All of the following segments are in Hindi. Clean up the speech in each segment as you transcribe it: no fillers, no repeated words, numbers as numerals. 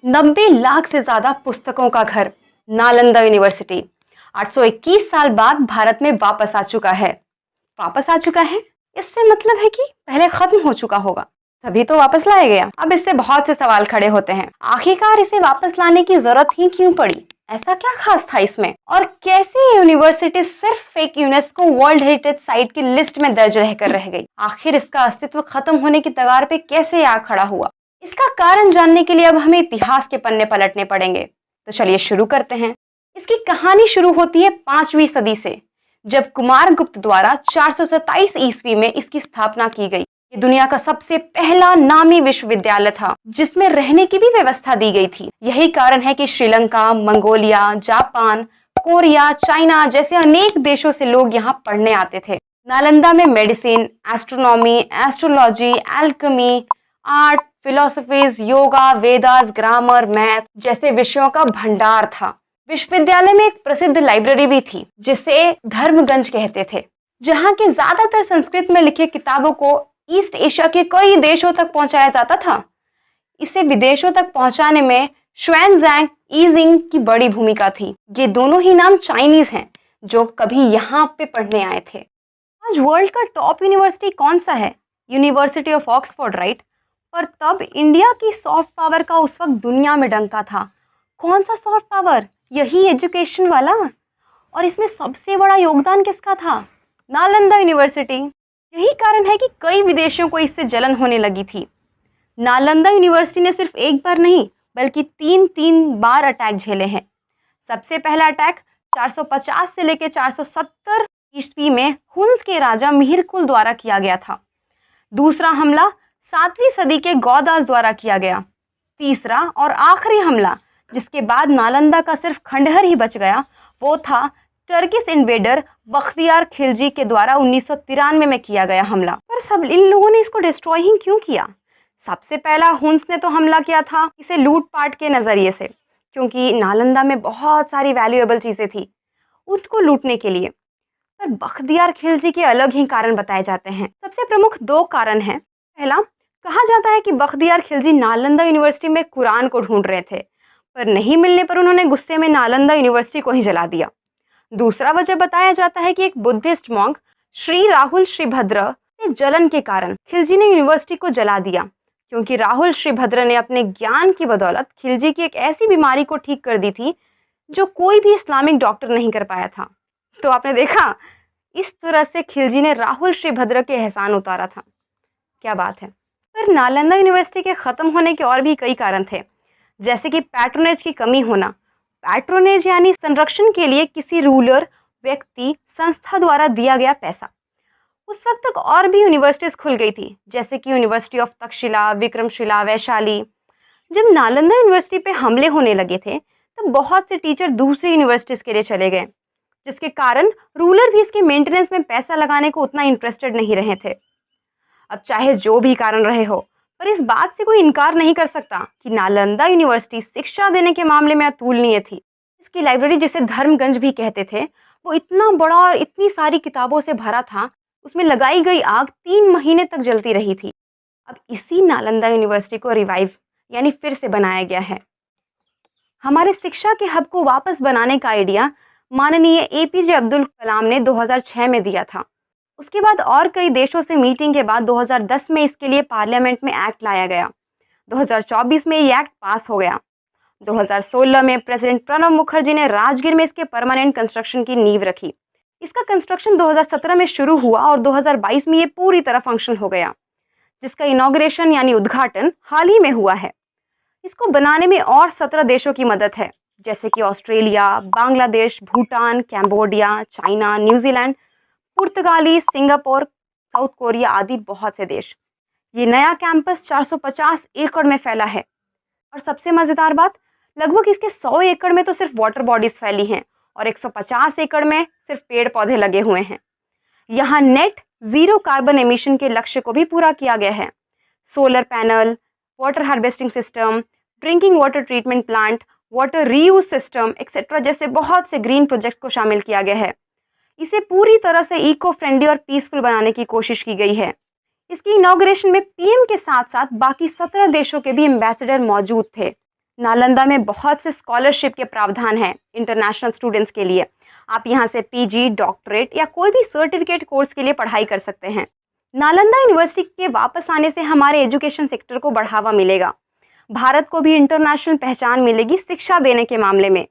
90 लाख से ज्यादा पुस्तकों का घर नालंदा यूनिवर्सिटी 821 साल बाद भारत में वापस आ चुका है। वापस आ चुका है इससे मतलब है कि पहले खत्म हो चुका होगा, तभी तो वापस लाया गया। अब इससे बहुत से सवाल खड़े होते हैं। आखिरकार इसे वापस लाने की जरूरत ही क्यों पड़ी? ऐसा क्या खास था इसमें? और कैसे ये यूनिवर्सिटी सिर्फ एक यूनेस्को वर्ल्ड हेरिटेज साइट की लिस्ट में दर्ज रहकर रह गई? आखिर इसका अस्तित्व खत्म होने की कगार पे कैसे आ खड़ा हुआ? इसका कारण जानने के लिए अब हमें इतिहास के पन्ने पलटने पड़ेंगे। तो चलिए शुरू करते हैं। इसकी कहानी शुरू होती है 5वीं सदी से, जब कुमार गुप्त द्वारा 427 ईस्वी में इसकी स्थापना की गई। ये दुनिया का सबसे पहला नामी विश्वविद्यालय था जिसमें रहने की भी व्यवस्था दी गई थी। यही कारण है कि Sri Lanka, Mongolia, Japan, Korea, China जैसे अनेक देशों से लोग यहाँ पढ़ने आते थे। नालंदा में medicine, astronomy, astrology, alchemy, art, philosophies, yoga, Vedas, grammar, math जैसे विषयों का भंडार था। विश्वविद्यालय में एक प्रसिद्ध लाइब्रेरी भी थी जिसे धर्मगंज कहते थे, जहाँ के ज्यादातर संस्कृत में लिखे किताबों को ईस्ट एशिया के कई देशों तक पहुंचाया जाता था। इसे विदेशों तक पहुंचाने में शुएनज़ैंग, ईजिंग की बड़ी भूमिका थी। ये दोनों ही नाम चाइनीज हैं जो कभी यहाँ पे पढ़ने आए थे। आज वर्ल्ड का टॉप यूनिवर्सिटी कौन सा है? University of Oxford, right? पर तब इंडिया की सॉफ्ट पावर का उस वक्त दुनिया में डंका था। कौन सा सॉफ्ट पावर? यही एजुकेशन वाला। और इसमें सबसे बड़ा योगदान किसका था? नालंदा यूनिवर्सिटी। यही कारण है कि कई विदेशियों को इससे जलन होने लगी थी। नालंदा यूनिवर्सिटी ने सिर्फ एक बार नहीं बल्कि तीन बार अटैक झेले हैं। सबसे पहला अटैक 450 से लेकर 470 ईस्वी में हुन्स के राजा मिहिरकुल द्वारा किया गया था। दूसरा हमला 7वीं सदी के गौदास द्वारा किया गया। तीसरा और आखिरी हमला, जिसके बाद नालंदा का सिर्फ खंडहर ही बच गया, वो था टर्किश इन्वेडर बख्तियार खिलजी के द्वारा 1993 में किया गया हमला। पर सब इन लोगों ने इसको डिस्ट्रॉय ही क्यों किया? सबसे पहला हुन्स ने तो हमला किया था इसे लूटपाट के नजरिए से, क्योंकि नालंदा में बहुत सारी वैल्यूएबल चीजें थी उसको लूटने के लिए। पर बख्तियार खिलजी के अलग ही कारण बताए जाते हैं। सबसे प्रमुख 2 कारण हैं। पहला, कहा जाता है कि बख्तियार खिलजी नालंदा यूनिवर्सिटी में कुरान को ढूंढ रहे थे, पर नहीं मिलने पर उन्होंने गुस्से में नालंदा यूनिवर्सिटी को ही जला दिया। दूसरा वजह बताया जाता है कि एक बुद्धिस्ट मॉन्क श्री राहुल श्रीभद्र ने जलन के कारण खिलजी ने यूनिवर्सिटी को जला दिया, क्योंकि राहुल श्रीभद्र ने अपने ज्ञान की बदौलत खिलजी की एक ऐसी बीमारी को ठीक कर दी थी जो कोई भी इस्लामिक डॉक्टर नहीं कर पाया था। तो आपने देखा, इस तरह से खिलजी ने राहुल श्रीभद्र के एहसान उतारा था। क्या बात है। पर नालंदा यूनिवर्सिटी के खत्म होने के और भी कई कारण थे, जैसे कि पैट्रोनेज की कमी होना। पैट्रोनेज यानी संरक्षण के लिए किसी रूलर, व्यक्ति, संस्था द्वारा दिया गया पैसा। उस वक्त तक और भी यूनिवर्सिटीज खुल गई थी, जैसे कि यूनिवर्सिटी ऑफ तक्षशिला, विक्रमशिला, वैशाली। जब नालंदा यूनिवर्सिटी पे हमले होने लगे थे तब बहुत से टीचर दूसरी यूनिवर्सिटीज के लिए चले गए, जिसके कारण रूलर भी इसके मेंटेनेंस में पैसा लगाने को उतना इंटरेस्टेड नहीं रहे थे। अब चाहे जो भी कारण रहे हो, पर इस बात से कोई इनकार नहीं कर सकता कि नालंदा यूनिवर्सिटी शिक्षा देने के मामले में अतुलनीय थी। इसकी लाइब्रेरी, जिसे धर्मगंज भी कहते थे, वो इतना बड़ा और इतनी सारी किताबों से भरा था, उसमें लगाई गई आग 3 महीने तक जलती रही थी। अब इसी नालंदा यूनिवर्सिटी को रिवाइव यानी फिर से बनाया गया है। हमारे शिक्षा के हब को वापस बनाने का आइडिया माननीय एपीजे अब्दुल कलाम ने 2006 में दिया था। उसके बाद और कई देशों से मीटिंग के बाद 2010 में इसके लिए पार्लियामेंट में एक्ट लाया गया। 2024 में ये एक्ट पास हो गया। 2016 में प्रेसिडेंट प्रणब मुखर्जी ने राजगीर में इसके परमानेंट कंस्ट्रक्शन की नींव रखी। इसका कंस्ट्रक्शन 2017 में शुरू हुआ और 2022 में ये पूरी तरह फंक्शनल हो गया, जिसका इनॉग्रेशन यानी उद्घाटन हाल ही में हुआ है। इसको बनाने में और 17 देशों की मदद है, जैसे कि Australia, Bangladesh, Bhutan, Cambodia, China, New Zealand, पुर्तगाली, सिंगापुर, साउथ कोरिया आदि बहुत से देश। ये नया कैंपस 450 एकड़ में फैला है और सबसे मज़ेदार बात, लगभग इसके 100 एकड़ में तो सिर्फ वाटर बॉडीज फैली हैं और 150 एकड़ में सिर्फ पेड़ पौधे लगे हुए हैं। यहाँ नेट ज़ीरो कार्बन एमिशन के लक्ष्य को भी पूरा किया गया है। Solar panel, water harvesting system, drinking water treatment plant, water reuse system etcetera जैसे बहुत से ग्रीन प्रोजेक्ट्स को शामिल किया गया है। इसे पूरी तरह से इको फ्रेंडली और पीसफुल बनाने की कोशिश की गई है। इसकी इनॉग्रेशन में पीएम के साथ साथ बाकी 17 देशों के भी एम्बेसडर मौजूद थे। नालंदा में बहुत से स्कॉलरशिप के प्रावधान हैं इंटरनेशनल स्टूडेंट्स के लिए। आप यहाँ से पीजी, डॉक्टरेट या कोई भी सर्टिफिकेट कोर्स के लिए पढ़ाई कर सकते हैं। नालंदा यूनिवर्सिटी के वापस आने से हमारे एजुकेशन सेक्टर को बढ़ावा मिलेगा। भारत को भी इंटरनेशनल पहचान मिलेगी शिक्षा देने के मामले में।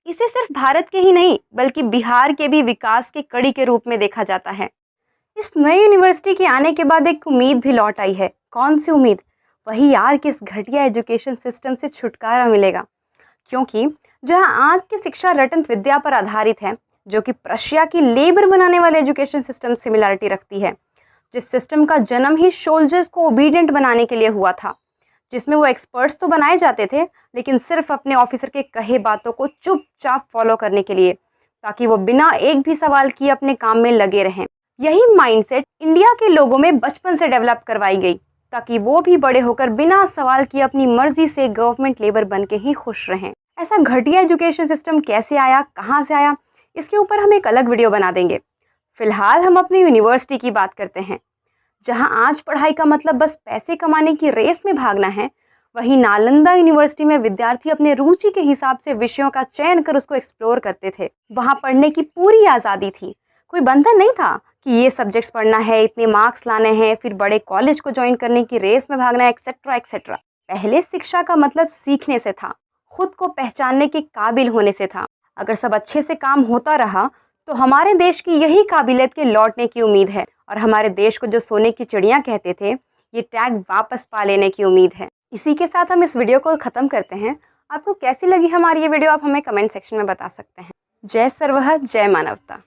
इसे सिर्फ भारत के ही नहीं बल्कि बिहार के भी विकास की कड़ी के रूप में देखा जाता है। इस नई यूनिवर्सिटी के आने के बाद एक उम्मीद भी लौट आई है। कौन सी उम्मीद? वही यार कि इस घटिया एजुकेशन सिस्टम से छुटकारा मिलेगा। क्योंकि जहां आज की शिक्षा रटंत विद्या पर आधारित है, जो कि प्रशिया की लेबर बनाने वाले एजुकेशन सिस्टम सिमिलरिटी रखती है, जिस सिस्टम का जन्म ही सोल्जर्स को ओबीडिएंट बनाने के लिए हुआ था, जिसमें वो एक्सपर्ट्स तो बनाए जाते थे लेकिन सिर्फ अपने ऑफिसर के कहे बातों को चुपचाप फॉलो करने के लिए, ताकि वो बिना एक भी सवाल किए अपने काम में लगे रहें। यही माइंडसेट इंडिया के लोगों में बचपन से डेवलप करवाई गई, ताकि वो भी बड़े होकर बिना सवाल किए अपनी मर्जी से गवर्नमेंट लेबर बन के ही खुश रहें। ऐसा घटिया एजुकेशन सिस्टम कैसे आया, कहाँ से आया, इसके ऊपर हम एक अलग वीडियो बना देंगे। फिलहाल हम अपनी यूनिवर्सिटी की बात करते हैं। जहां आज पढ़ाई का मतलब बस पैसे कमाने की रेस में भागना है, वहीं नालंदा यूनिवर्सिटी में विद्यार्थी अपने रुचि के हिसाब से विषयों का चयन कर उसको एक्सप्लोर करते थे। वहां पढ़ने की पूरी आज़ादी थी। कोई बंधन नहीं था कि ये सब्जेक्ट्स पढ़ना है, इतने मार्क्स लाने हैं, फिर बड़े कॉलेज को ज्वाइन करने की रेस में भागना है, एक्सेट्रा एक्सेट्रा। पहले शिक्षा का मतलब सीखने से था, खुद को पहचानने के काबिल होने से था। अगर सब अच्छे से काम होता रहा तो हमारे देश की यही काबिलियत के लौटने की उम्मीद है, और हमारे देश को जो सोने की चिड़िया कहते थे, ये टैग वापस पा लेने की उम्मीद है। इसी के साथ हम इस वीडियो को ख़त्म करते हैं। आपको कैसी लगी हमारी ये वीडियो, आप हमें कमेंट सेक्शन में बता सकते हैं। जय सर्वहत, जय मानवता।